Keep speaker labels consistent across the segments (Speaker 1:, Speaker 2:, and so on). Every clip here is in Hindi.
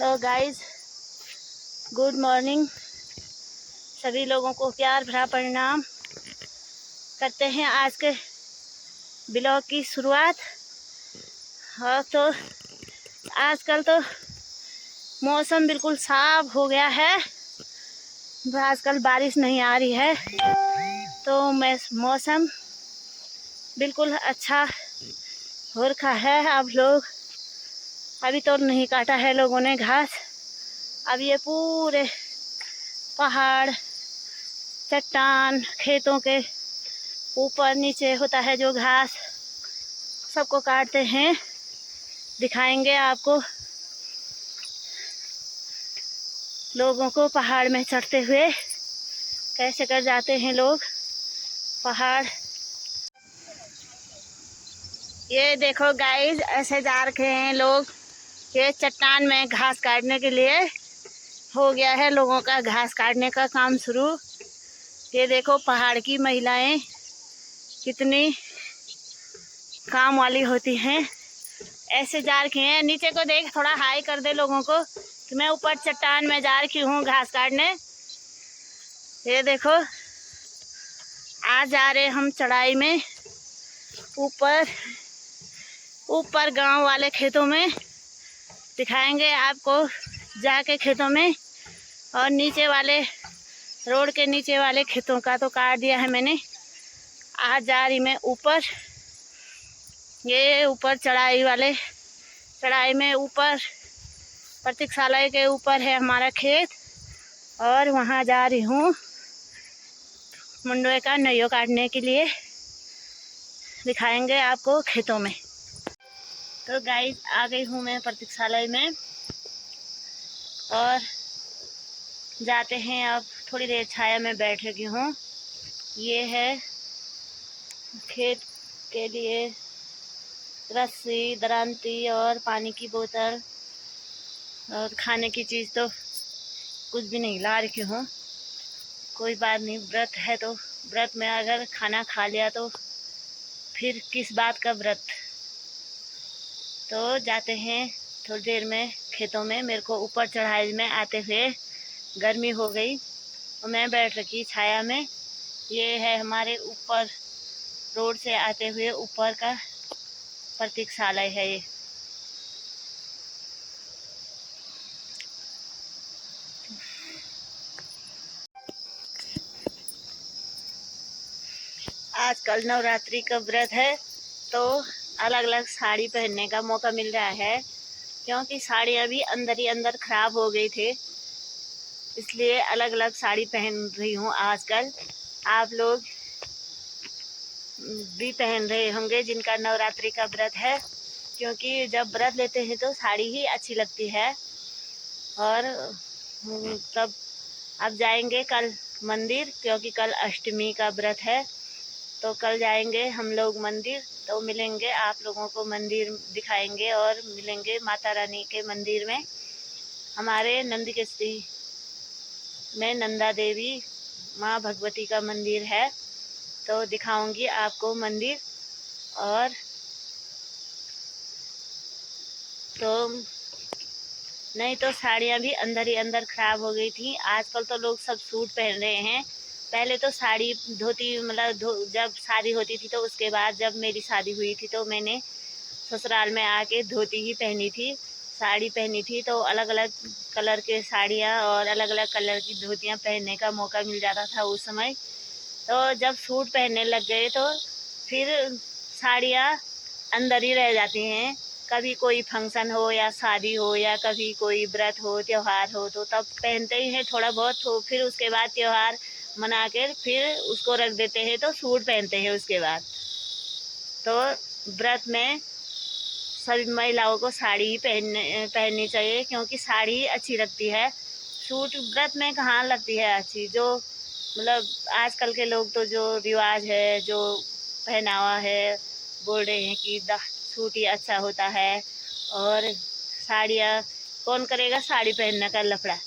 Speaker 1: तो गाइस गुड मॉर्निंग। सभी लोगों को प्यार भरा प्रणाम करते हैं आज के ब्लॉग की शुरुआत। और तो आजकल तो मौसम बिल्कुल साफ हो गया है। आजकल बारिश नहीं आ रही है तो मौसम बिल्कुल अच्छा हो रखा है। अब लोग अभी तो नहीं काटा है लोगों ने घास। अब ये पूरे पहाड़ चट्टान खेतों के ऊपर नीचे होता है जो घास, सबको काटते हैं। दिखाएंगे आपको लोगों को पहाड़ में चढ़ते हुए कैसे कर जाते हैं लोग पहाड़। ये देखो गाइस, ऐसे जा रखे हैं लोग। ये चट्टान में घास काटने के लिए हो गया है लोगों का घास काटने का काम शुरू। ये देखो पहाड़ की महिलाएं कितनी काम वाली होती हैं। ऐसे जा रखे हैं। नीचे को देख, थोड़ा हाई कर दे लोगों को कि मैं ऊपर चट्टान में जा रखी हूँ घास काटने। ये देखो आज जा रहे हम चढ़ाई में ऊपर ऊपर गांव वाले खेतों में। दिखाएंगे आपको जाके खेतों में। और नीचे वाले रोड के नीचे वाले खेतों का तो काट दिया है मैंने। आज जा रही मैं ऊपर। ये ऊपर चढ़ाई में ऊपर प्रतीक्षालय के ऊपर है हमारा खेत। और वहाँ जा रही हूँ मुंडवे का नैयो काटने के लिए। दिखाएंगे आपको खेतों में। तो गाइस आ गई हूँ मैं प्रतीक्षालय में और जाते हैं। अब थोड़ी देर छाया में बैठ लगी हूँ। ये है खेत के लिए रस्सी, दरांती और पानी की बोतल और खाने की चीज़ तो कुछ भी नहीं ला रखी हूँ। कोई बात नहीं, व्रत है तो व्रत में अगर खाना खा लिया तो फिर किस बात का व्रत। तो जाते हैं थोड़ी देर में खेतों में। मेरे को ऊपर चढ़ाई में आते हुए गर्मी हो गई और मैं बैठ रखी छाया में। ये है हमारे ऊपर रोड से आते हुए ऊपर का प्रतीक्षालय है। ये आजकल नवरात्रि का व्रत है तो अलग अलग साड़ी पहनने का मौका मिल रहा है, क्योंकि साड़ियाँ भी अंदर ही अंदर खराब हो गई थे, इसलिए अलग अलग साड़ी पहन रही हूँ आजकल। आप लोग भी पहन रहे होंगे जिनका नवरात्रि का व्रत है, क्योंकि जब व्रत लेते हैं तो साड़ी ही अच्छी लगती है। और तब अब जाएंगे कल मंदिर, क्योंकि कल अष्टमी का व्रत है। तो कल जाएंगे हम लोग मंदिर। तो मिलेंगे आप लोगों को, मंदिर दिखाएंगे और मिलेंगे माता रानी के मंदिर में। हमारे नंदकेसरी में नंदा देवी माँ भगवती का मंदिर है, तो दिखाऊंगी आपको मंदिर। और तो नहीं तो साड़ियाँ भी अंदर ही अंदर खराब हो गई थी। आजकल तो लोग सब सूट पहन रहे हैं। पहले तो साड़ी धोती मतलब जब शादी होती थी तो उसके बाद जब मेरी शादी हुई थी तो मैंने ससुराल में आके धोती ही पहनी थी, साड़ी पहनी थी। तो अलग अलग कलर के साड़ियाँ और अलग अलग कलर की धोतियाँ पहनने का मौका मिल जाता था उस समय। तो जब सूट पहनने लग गए तो फिर साड़ियाँ अंदर ही रह जाती हैं। कभी कोई फंक्शन हो या शादी हो या कभी कोई व्रत हो त्यौहार हो तो तब पहनते ही हैं थोड़ा बहुत हो। फिर उसके बाद त्यौहार मना कर फिर उसको रख देते हैं तो सूट पहनते हैं उसके बाद। तो व्रत में सभी महिलाओं को साड़ी ही पहननी चाहिए, क्योंकि साड़ी ही अच्छी लगती है। सूट व्रत में कहाँ लगती है अच्छी। जो मतलब आजकल के लोग तो जो रिवाज है, जो पहनावा है, बोल रहे हैं कि सूट ही अच्छा होता है और साड़ियाँ कौन करेगा साड़ी पहनने का लफड़ा।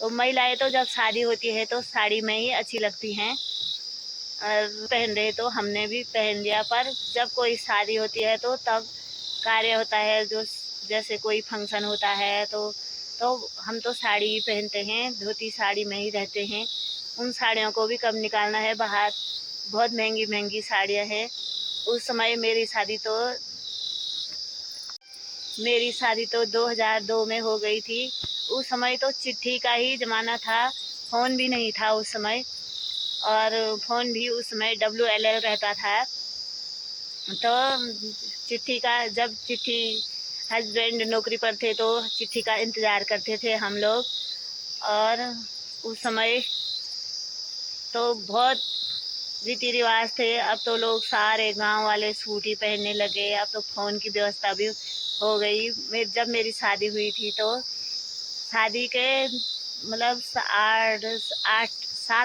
Speaker 1: तो महिलाएं तो जब शादी होती है तो साड़ी में ही अच्छी लगती हैं और पहन रहे तो हमने भी पहन लिया। पर जब कोई शादी होती है तो तब कार्य होता है, जो जैसे कोई फंक्शन होता है तो तो हम तो साड़ी ही पहनते हैं, धोती साड़ी में ही रहते हैं। उन साड़ियों को भी कब निकालना है बाहर, बहुत महंगी महंगी साड़ियाँ हैं। उस समय मेरी शादी तो 2002 में हो गई थी। उस समय तो चिट्ठी का ही ज़माना था, फ़ोन भी नहीं था उस समय, और फ़ोन भी उस समय WLL रहता था। तो जब चिट्ठी, हस्बैंड नौकरी पर थे तो चिट्ठी का इंतज़ार करते थे हम लोग। और उस समय तो बहुत रीति रिवाज थे। अब तो लोग सारे गांव वाले सूट ही पहनने लगे। अब तो फ़ोन की व्यवस्था भी हो गई। जब मेरी शादी हुई थी तो शादी के मतलब 7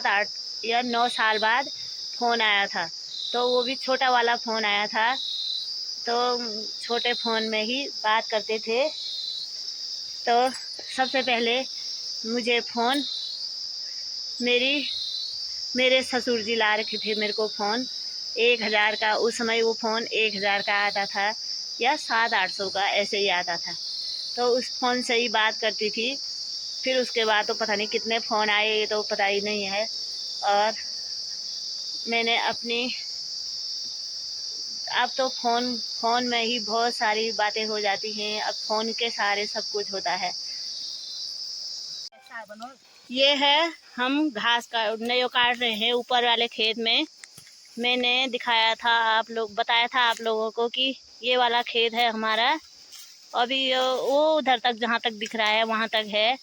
Speaker 1: 8 या 9 साल बाद फ़ोन आया था। तो वो भी छोटा वाला फ़ोन आया था। तो छोटे फ़ोन में ही बात करते थे। तो सबसे पहले मुझे फ़ोन मेरे ससुर जी ला रखे थे मेरे को फ़ोन 1000 का। उस समय वो फ़ोन 1000 का आता था या 700-800 का, ऐसे ही आता था। तो उस फ़ोन से ही बात करती थी। फिर उसके बाद तो पता नहीं कितने फ़ोन आए, ये तो पता ही नहीं है। और मैंने अब तो फ़ोन में ही बहुत सारी बातें हो जाती हैं। अब फ़ोन के सहारे सब कुछ होता है। ये है, हम नयो काट रहे हैं ऊपर वाले खेत में। मैंने बताया था आप लोगों को कि ये वाला खेत है हमारा। अभी वो उधर तक जहाँ तक दिख रहा है वहाँ तक है,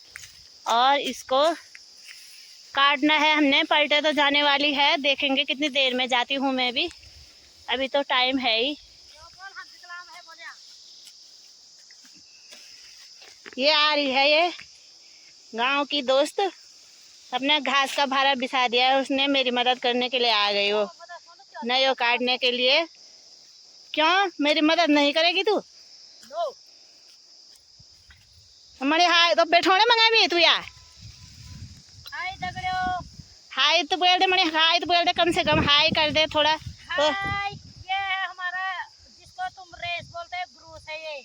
Speaker 1: और इसको काटना है हमने। पलटे तो जाने वाली है, देखेंगे कितनी देर में जाती हूँ मैं भी। अभी तो टाइम है ही। ये आ रही है, ये गांव की दोस्त अपना घास का भारा बिछा दिया है उसने, मेरी मदद करने के लिए आ गई वो नयो काटने के लिए। क्यों मेरी मदद नहीं करेगी तू? हमारे हाय तो बैठोने मंगा भी तू यार। हाय तो बोल दे, हाय तो बोल दे, कम से कम हाय कर दे थोड़ा तो।
Speaker 2: ये है हमारा, जिसको तुम रेस बोलते हैं, ब्रूस है ये।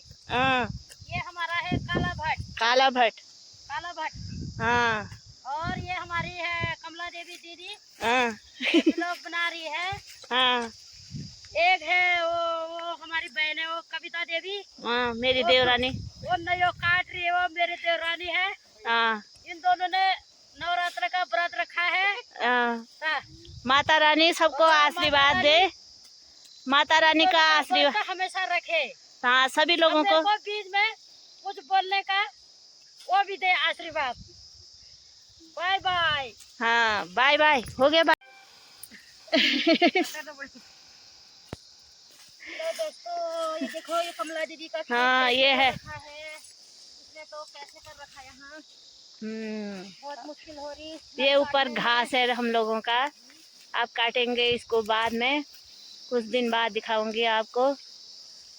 Speaker 2: ये हमारा है काला भट्ट।
Speaker 1: हाँ।
Speaker 2: और ये हमारी है कमला देवी दीदी, ब्लॉग बना रही है।
Speaker 1: हाँ।
Speaker 2: एक है वो हमारी बहन है, वो कविता देवी।
Speaker 1: मेरी देवरानी।
Speaker 2: वो नयो काट रही है, वो मेरी देवरानी है। इन दोनों ने नवरात्र का व्रत रखा है।
Speaker 1: माता रानी सबको आशीर्वाद दे। माता रानी का आशीर्वाद
Speaker 2: हमेशा रखे।
Speaker 1: हाँ, सभी लोगों को
Speaker 2: बीच में कुछ बोलने का वो भी दे आशीर्वाद। Bye bye.
Speaker 1: हाँ, बाय बाय हो गया, बाय।
Speaker 2: तो दोस्तों ये देखो, ये कमला दीदी का
Speaker 1: हाँ, ये है।
Speaker 2: इसने तो कैसे कर रखा है यहाँ। बहुत मुश्किल हो रही।
Speaker 1: ये ऊपर घास है हम लोगों का। आप काटेंगे इसको बाद में, कुछ दिन बाद दिखाऊंगी आपको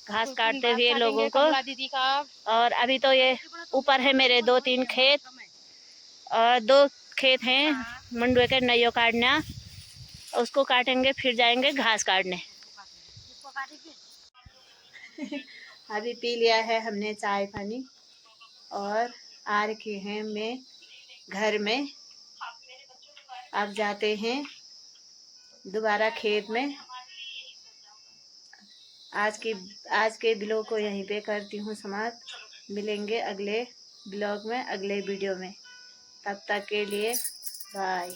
Speaker 1: घास काटते हुए लोगों को।
Speaker 2: दीदी का।
Speaker 1: और अभी तो ये ऊपर है मेरे 2-3 खेत, और 2 खेत हैं मंडुए के नयो काटना। उसको काटेंगे फिर जाएंगे घास काटने। अभी पी लिया है हमने चाय पानी, और आ रखे हैं मैं घर में। अब जाते हैं दोबारा खेत में। आज के ब्लॉग को यहीं पे करती हूँ समाप्त। मिलेंगे अगले ब्लॉग में, अगले वीडियो में। तब तक के लिए बाय।